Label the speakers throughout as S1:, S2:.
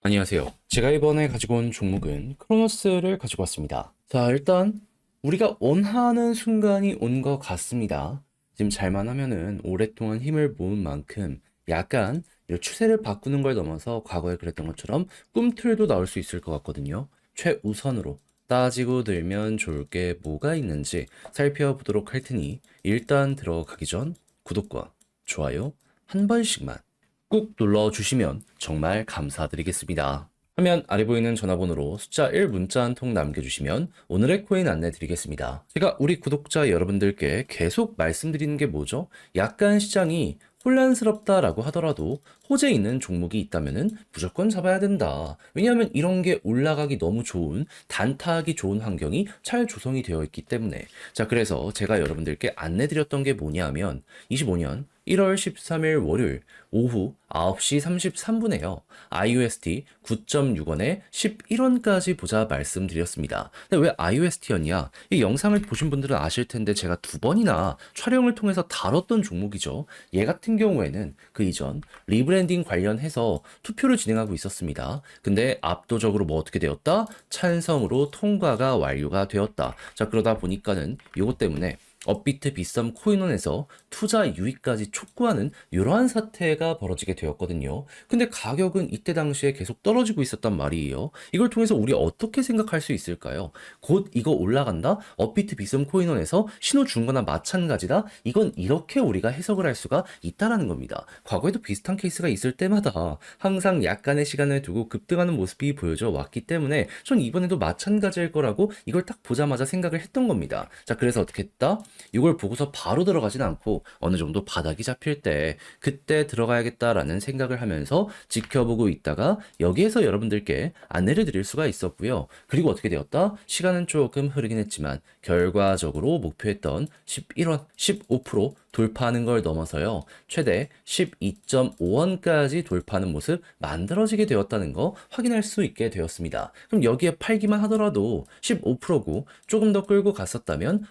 S1: 안녕하세요. 제가 이번에 가지고 온 종목은 크로노스를 가지고 왔습니다. 자, 일단 우리가 원하는 순간이 온 것 같습니다. 지금 잘만 하면은 오랫동안 힘을 모은 만큼 약간 이 추세를 바꾸는 걸 넘어서 과거에 그랬던 것처럼 꿈틀도 나올 수 있을 것 같거든요. 최우선으로 따지고 들면 좋을 게 뭐가 있는지 살펴보도록 할 테니 일단 들어가기 전 구독과 좋아요 한 번씩만 꾹 눌러주시면 정말 감사드리겠습니다. 화면 아래 보이는 전화번호로 숫자 1 문자 한 통 남겨주시면 오늘의 코인 안내 드리겠습니다. 제가 우리 구독자 여러분들께 계속 말씀드리는 게 뭐죠? 약간 시장이 혼란스럽다라고 하더라도 호재 있는 종목이 있다면은 무조건 잡아야 된다. 왜냐하면 이런 게 올라가기 너무 좋은, 단타하기 좋은 환경이 잘 조성이 되어 있기 때문에. 자, 그래서 제가 여러분들께 안내 드렸던 게 뭐냐면 25년 1월 13일 월요일 오후 9시 33분에요. IUST 9.6원에 11원까지 보자 말씀드렸습니다. 근데 왜 IUST였냐? 이 영상을 보신 분들은 아실 텐데 제가 두 번이나 촬영을 통해서 다뤘던 종목이죠. 얘 같은 경우에는 그 이전 리브랜딩 관련해서 투표를 진행하고 있었습니다. 근데 압도적으로 뭐 어떻게 되었다? 찬성으로 통과가 완료가 되었다. 자, 그러다 보니까는 이것 때문에 업비트 비썸 코인원에서 투자 유입까지 촉구하는 이러한 사태가 벌어지게 되었거든요. 근데 가격은 이때 당시에 계속 떨어지고 있었단 말이에요. 이걸 통해서 우리 어떻게 생각할 수 있을까요? 곧 이거 올라간다? 업비트 비썸 코인원에서 신호 준 거나 마찬가지다? 이건 이렇게 우리가 해석을 할 수가 있다라는 겁니다. 과거에도 비슷한 케이스가 있을 때마다 항상 약간의 시간을 두고 급등하는 모습이 보여져 왔기 때문에 전 이번에도 마찬가지일 거라고 이걸 딱 보자마자 생각을 했던 겁니다. 자, 그래서 어떻게 했다? 이걸 보고서 바로 들어가진 않고 어느 정도 바닥이 잡힐 때 그때 들어가야겠다라는 생각을 하면서 지켜보고 있다가 여기에서 여러분들께 안내를 드릴 수가 있었고요. 그리고 어떻게 되었다? 시간은 조금 흐르긴 했지만 결과적으로 목표했던 11원, 15% 돌파하는 걸 넘어서요. 최대 12.5원까지 돌파하는 모습 만들어지게 되었다는 거 확인할 수 있게 되었습니다. 그럼 여기에 팔기만 하더라도 15%고 조금 더 끌고 갔었다면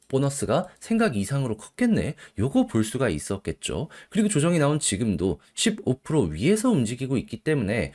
S1: 보너스가 생각 이상으로 컸겠네. 요거 볼 수가 있었겠죠. 그리고 조정이 나온 지금도 15% 위에서 움직이고 있기 때문에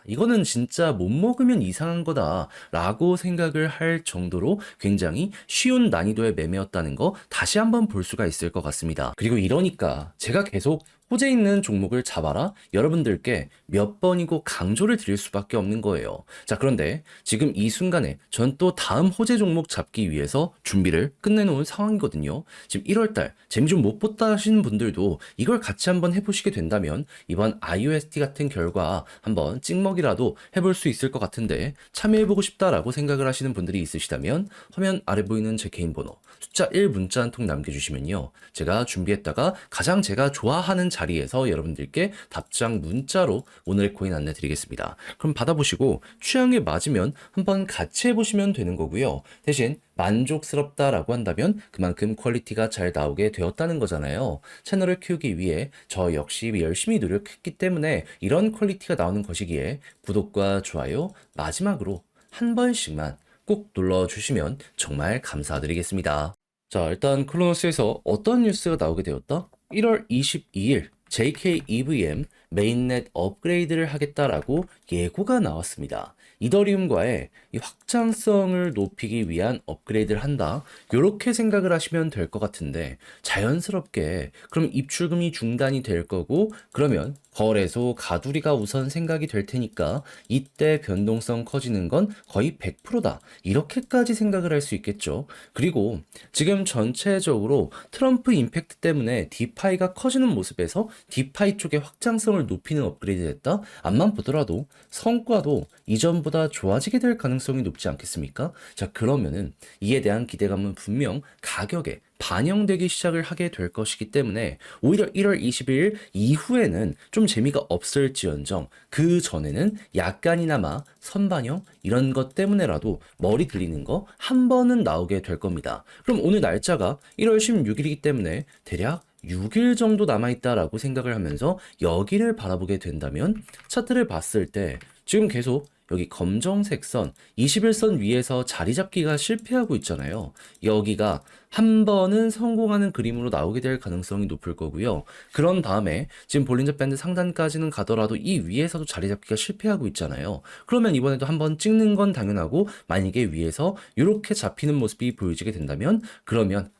S1: 이거는 진짜 못 먹으면 이상한 거다라고 생각을 할 정도로 굉장히 쉬운 난이도의 매매였다는 거 다시 한번 볼 수가 있을 것 같습니다. 그리고 이러니까 제가 계속 호재 있는 종목을 잡아라 여러분들께 몇 번이고 강조를 드릴 수밖에 없는 거예요. 자, 그런데 지금 이 순간에 전 또 다음 호재 종목 잡기 위해서 준비를 끝내놓은 상황이거든요. 지금 1월달 재미 좀 못 봤다 하시는 분들도 이걸 같이 한번 해보시게 된다면 이번 IUST 같은 결과 한번 찍먹이라도 해볼 수 있을 것 같은데 참여해보고 싶다라고 생각을 하시는 분들이 있으시다면 화면 아래 보이는 제 개인 번호 숫자 1 문자 한 통 남겨주시면요. 제가 준비했다가 가장 제가 좋아하는 자리에서 여러분들께 답장 문자로 오늘의 코인 안내 드리겠습니다. 그럼 받아보시고 취향에 맞으면 한번 같이 해보시면 되는 거고요. 대신 만족스럽다라고 한다면 그만큼 퀄리티가 잘 나오게 되었다는 거잖아요. 채널을 키우기 위해 저 역시 열심히 노력했기 때문에 이런 퀄리티가 나오는 것이기에 구독과 좋아요 마지막으로 한 번씩만 꼭 눌러주시면 정말 감사드리겠습니다. 자, 일단 클로노스에서 어떤 뉴스가 나오게 되었다? 1월 22일 JK-EVM 메인넷 업그레이드를 하겠다라고 예고가 나왔습니다. 이더리움과의 이 확장성을 높이기 위한 업그레이드를 한다. 이렇게 생각을 하시면 될 것 같은데 자연스럽게 그럼 입출금이 중단이 될 거고 그러면 거래소 가두리가 우선 생각이 될 테니까 이때 변동성 커지는 건 거의 100%다. 이렇게까지 생각을 할 수 있겠죠. 그리고 지금 전체적으로 트럼프 임팩트 때문에 디파이가 커지는 모습에서 디파이 쪽의 확장성을 높이는 업그레이드 됐다? 앞만 보더라도 성과도 이전보다 좋아지게 될 가능성이 높지 않겠습니까? 자, 그러면은 이에 대한 기대감은 분명 가격에 반영되기 시작을 하게 될 것이기 때문에 오히려 1월 22일 이후에는 좀 재미가 없을지언정 그 전에는 약간이나마 선반영 이런 것 때문에라도 머리 들리는 거 한 번은 나오게 될 겁니다. 그럼 오늘 날짜가 1월 16일이기 때문에 대략 6일 정도 남아있다라고 생각을 하면서 여기를 바라보게 된다면 차트를 봤을 때 지금 계속 여기 검정색 선 21선 위에서 자리 잡기가 실패하고 있잖아요. 여기가 한 번은 성공하는 그림으로 나오게 될 가능성이 높을 거고요. 그런 다음에 지금 볼린저 밴드 상단까지는 가더라도 이 위에서도 자리 잡기가 실패하고 있잖아요. 그러면 이번에도 한번 찍는 건 당연하고, 만약에 위에서 이렇게 잡히는 모습이 보여지게 된다면 그러면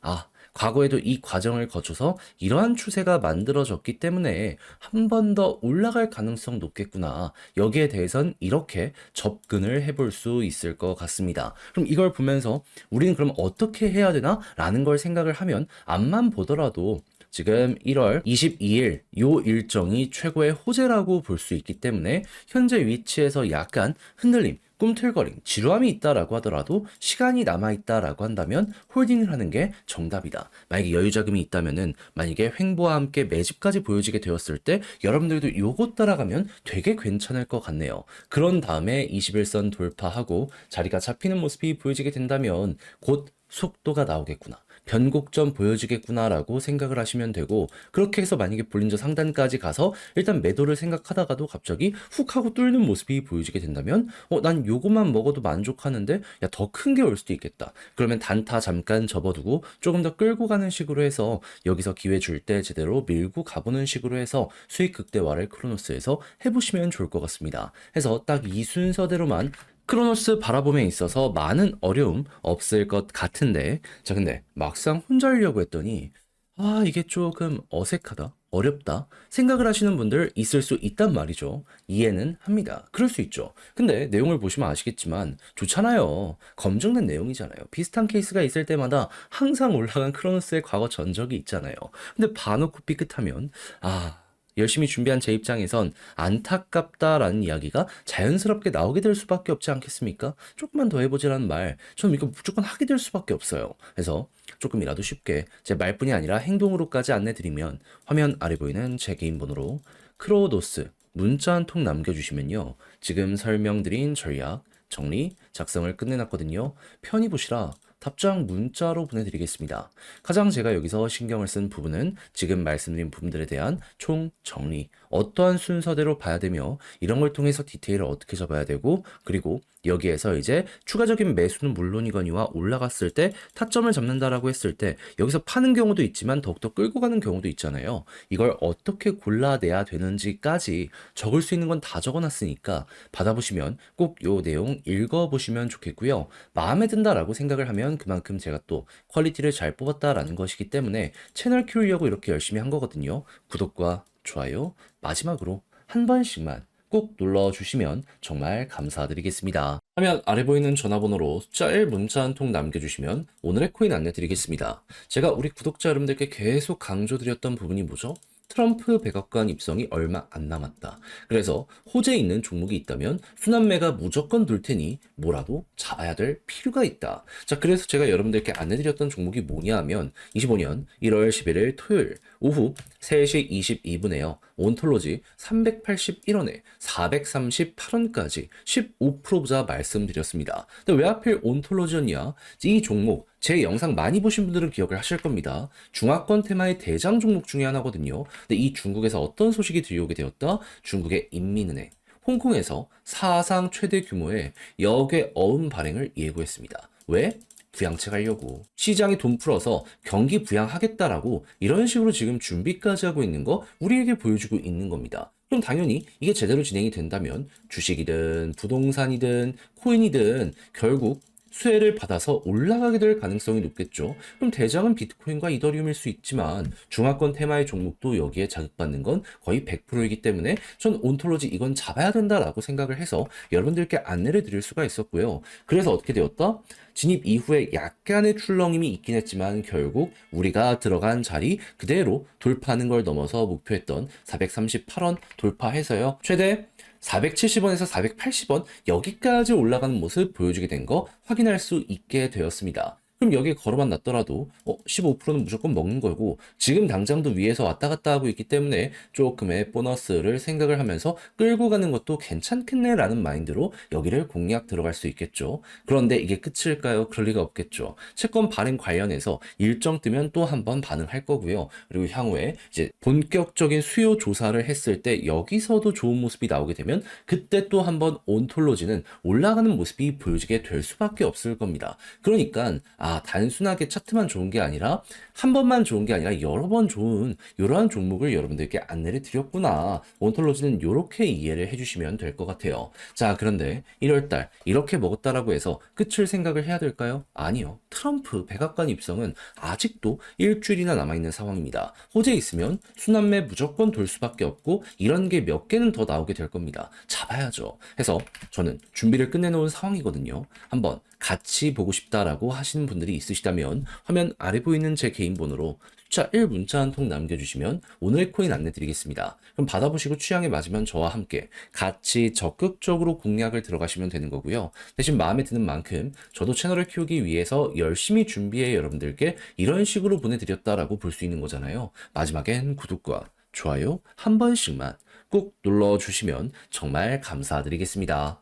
S1: 과거에도 이 과정을 거쳐서 이러한 추세가 만들어졌기 때문에 한 번 더 올라갈 가능성 높겠구나. 여기에 대해선 이렇게 접근을 해볼 수 있을 것 같습니다. 그럼 이걸 보면서 우리는 그럼 어떻게 해야 되나? 라는 걸 생각을 하면, 앞만 보더라도 지금 1월 22일 요 일정이 최고의 호재라고 볼 수 있기 때문에 현재 위치에서 약간 흔들림, 꿈틀거림, 지루함이 있다라고 하더라도 시간이 남아있다라고 한다면 홀딩을 하는 게 정답이다. 만약에 여유자금이 있다면은, 만약에 횡보와 함께 매집까지 보여지게 되었을 때 여러분들도 요거 따라가면 되게 괜찮을 것 같네요. 그런 다음에 21선 돌파하고 자리가 잡히는 모습이 보여지게 된다면 곧 속도가 나오겠구나, 변곡점 보여지겠구나라고 생각을 하시면 되고, 그렇게 해서 만약에 볼린저 상단까지 가서 일단 매도를 생각하다가도 갑자기 훅 하고 뚫는 모습이 보여지게 된다면 난 요것만 먹어도 만족하는데 야, 더 큰 게 올 수도 있겠다. 그러면 단타 잠깐 접어두고 조금 더 끌고 가는 식으로 해서 여기서 기회 줄 때 제대로 밀고 가보는 식으로 해서 수익 극대화를 크로노스에서 해보시면 좋을 것 같습니다. 해서 딱 이 순서대로만 크로노스 바라봄에 있어서 많은 어려움 없을 것 같은데, 자, 근데 막상 혼자 하려고 했더니 이게 조금 어색하다, 어렵다 생각을 하시는 분들 있을 수 있단 말이죠. 이해는 합니다. 그럴 수 있죠. 근데 내용을 보시면 아시겠지만 좋잖아요. 검증된 내용이잖아요. 비슷한 케이스가 있을 때마다 항상 올라간 크로노스의 과거 전적이 있잖아요. 근데 봐놓고 삐끗하면 열심히 준비한 제 입장에선 안타깝다라는 이야기가 자연스럽게 나오게 될 수밖에 없지 않겠습니까? 조금만 더 해보지라는 말, 저는 이거 무조건 하게 될 수밖에 없어요. 그래서 조금이라도 쉽게 제 말뿐이 아니라 행동으로까지 안내드리면, 화면 아래 보이는 제 개인 번호로 크로노스 문자 한 통 남겨주시면요, 지금 설명드린 전략 정리 작성을 끝내놨거든요. 편히 보시라 답장 문자로 보내드리겠습니다. 가장 제가 여기서 신경을 쓴 부분은 지금 말씀드린 부분들에 대한 총 정리, 어떠한 순서대로 봐야 되며 이런 걸 통해서 디테일을 어떻게 잡아야 되고, 그리고 여기에서 이제 추가적인 매수는 물론이거니와 올라갔을 때 타점을 잡는다라고 했을 때 여기서 파는 경우도 있지만 더욱더 끌고 가는 경우도 있잖아요. 이걸 어떻게 골라내야 되는지까지 적을 수 있는 건 다 적어놨으니까 받아보시면 꼭 요 내용 읽어보시면 좋겠고요. 마음에 든다라고 생각을 하면 그만큼 제가 또 퀄리티를 잘 뽑았다라는 것이기 때문에 채널 키우려고 이렇게 열심히 한 거거든요. 구독과 좋아요 마지막으로 한 번씩만 꼭 눌러주시면 정말 감사드리겠습니다. 화면 아래 보이는 전화번호로 숫자 1 문자 한 통 남겨주시면 오늘의 코인 안내드리겠습니다. 제가 우리 구독자 여러분들께 계속 강조드렸던 부분이 뭐죠? 트럼프 백악관 입성이 얼마 안 남았다. 그래서 호재 있는 종목이 있다면 순환매가 무조건 돌 테니 뭐라도 잡아야 될 필요가 있다. 자, 그래서 제가 여러분들께 안내드렸던 종목이 뭐냐 하면 25년 1월 11일 토요일 오후 3시 22분에요. 온톨로지 381원에 438원까지 15%보자 말씀드렸습니다. 근데 왜 하필 온톨로지였냐? 이 종목 제 영상 많이 보신 분들은 기억을 하실 겁니다. 중화권 테마의 대장 종목 중에 하나거든요. 근데 이 중국에서 어떤 소식이 들려오게 되었다? 중국의 인민은행, 홍콩에서 사상 최대 규모의 역외 어음 발행을 예고했습니다. 왜? 부양책 하려고. 시장에 돈 풀어서 경기 부양하겠다라고 이런 식으로 지금 준비까지 하고 있는 거 우리에게 보여주고 있는 겁니다. 그럼 당연히 이게 제대로 진행이 된다면 주식이든 부동산이든 코인이든 결국 수혜를 받아서 올라가게 될 가능성이 높겠죠. 그럼 대장은 비트코인과 이더리움일 수 있지만 중화권 테마의 종목도 여기에 자극받는 건 거의 100%이기 때문에 전 온톨로지 이건 잡아야 된다라고 생각을 해서 여러분들께 안내를 드릴 수가 있었고요. 그래서 어떻게 되었다? 진입 이후에 약간의 출렁임이 있긴 했지만 결국 우리가 들어간 자리 그대로 돌파하는 걸 넘어서 목표했던 438원 돌파해서요, 최대 470원에서 480원 여기까지 올라가는 모습 보여주게 된 거 확인할 수 있게 되었습니다. 그럼 여기에 걸어만 놨더라도 15%는 무조건 먹는 거고 지금 당장도 위에서 왔다 갔다 하고 있기 때문에 조금의 보너스를 생각을 하면서 끌고 가는 것도 괜찮겠네라는 마인드로 여기를 공략 들어갈 수 있겠죠. 그런데 이게 끝일까요? 그럴 리가 없겠죠. 채권 발행 관련해서 일정 뜨면 또 한 번 반응할 거고요. 그리고 향후에 이제 본격적인 수요 조사를 했을 때 여기서도 좋은 모습이 나오게 되면 그때 또 한 번 온톨로지는 올라가는 모습이 보여지게 될 수밖에 없을 겁니다. 그러니까 단순하게 차트만 좋은 게 아니라 한 번만 좋은 게 아니라 여러 번 좋은 이러한 종목을 여러분들께 안내를 드렸구나. 온톨로지는 이렇게 이해를 해주시면 될 것 같아요. 자, 그런데 1월달 이렇게 먹었다라고 해서 끝을 생각을 해야 될까요? 아니요. 트럼프 백악관 입성은 아직도 일주일이나 남아있는 상황입니다. 호재 있으면 순환매 무조건 돌 수밖에 없고 이런 게 몇 개는 더 나오게 될 겁니다. 잡아야죠. 해서 저는 준비를 끝내놓은 상황이거든요. 한번 같이 보고 싶다라고 하시는 분들이 있으시다면 화면 아래 보이는 제 개인 번호로 숫자 1 문자 한 통 남겨주시면 오늘의 코인 안내 드리겠습니다. 그럼 받아보시고 취향에 맞으면 저와 함께 같이 적극적으로 공략을 들어가시면 되는 거고요. 대신 마음에 드는 만큼 저도 채널을 키우기 위해서 열심히 준비해 여러분들께 이런 식으로 보내드렸다라고 볼 수 있는 거잖아요. 마지막엔 구독과 좋아요 한 번씩만 꼭 눌러주시면 정말 감사드리겠습니다.